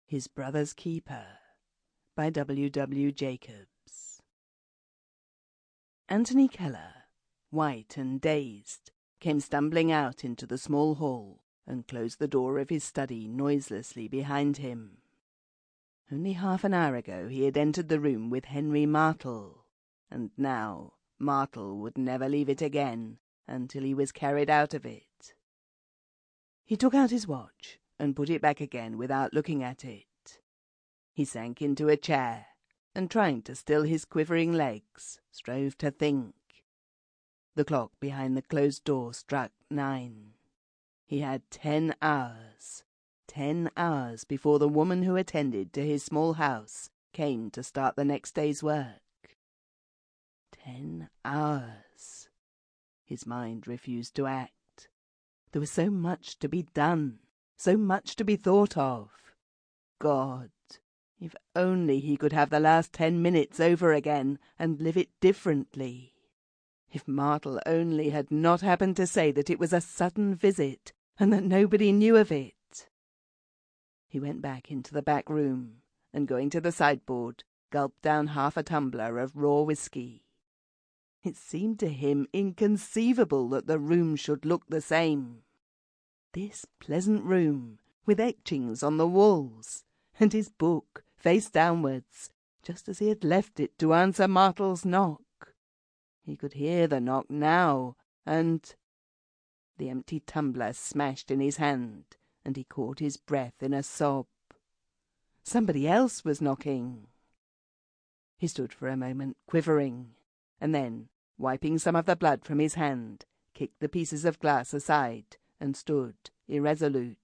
His Brother's Keeper by W. Jacobs. Anthony Keller, white and dazed, came stumbling out into the small hall and closed the door of his study noiselessly behind him. Only half an hour ago he had entered the room with Henry Martle, and now Martle would never leave it again until he was carried out of it. He took out his watch and put it back again without looking at it. He sank into a chair and, trying to still his quivering legs, strove to think. The clock behind the closed door struck 9. He had 10 hours. 10 hours before the woman who attended to his small house came to start the next day's work. 10 hours. His mind refused to act. There was so much to be done, so much to be thought of. God, if only he could have the last 10 minutes over again and live it differently. If Martle only had not happened to say that it was a sudden visit and that nobody knew of it. He went back into the back room and, going to the sideboard, gulped down half a tumbler of raw whiskey. It seemed to him inconceivable that the room should look the same. This pleasant room, with etchings on the walls, and his book face downwards, just as he had left it to answer Martle's knock. He could hear the knock now, and the empty tumbler smashed in his hand, and he caught his breath in a sob. Somebody else was knocking. He stood for a moment, quivering, and then, wiping some of the blood from his hand, kicked the pieces of glass aside and stood irresolute.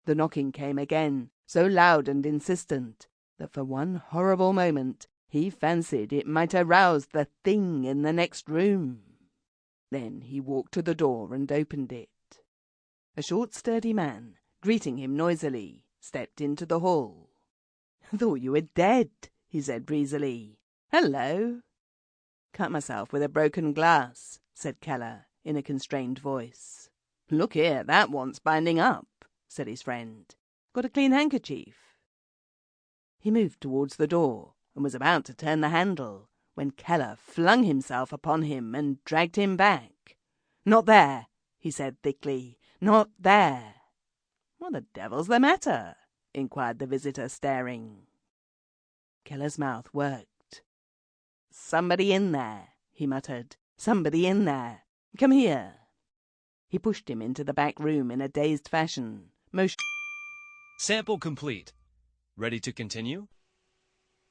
The knocking came again, so loud and insistent that for one horrible moment he fancied it might arouse the thing in the next room. Then he walked to the door and opened it. A short, sturdy man, greeting him noisily, stepped into the hall. "Thought you were dead," he said breezily. "Hello." "Cut myself with a broken glass," said Keller, in a constrained voice. "Look here, that wants binding up," said his friend. "Got a clean handkerchief?" He moved towards the door and was about to turn the handle when Keller flung himself upon him and dragged him back. "Not there," he said thickly. "Not there." "What the devil's the matter?" inquired the visitor, staring. Keller's mouth worked. "Somebody in there," he muttered. "Somebody in there. Come here." He pushed him into the back room in a dazed fashion. Sample complete. Ready to continue?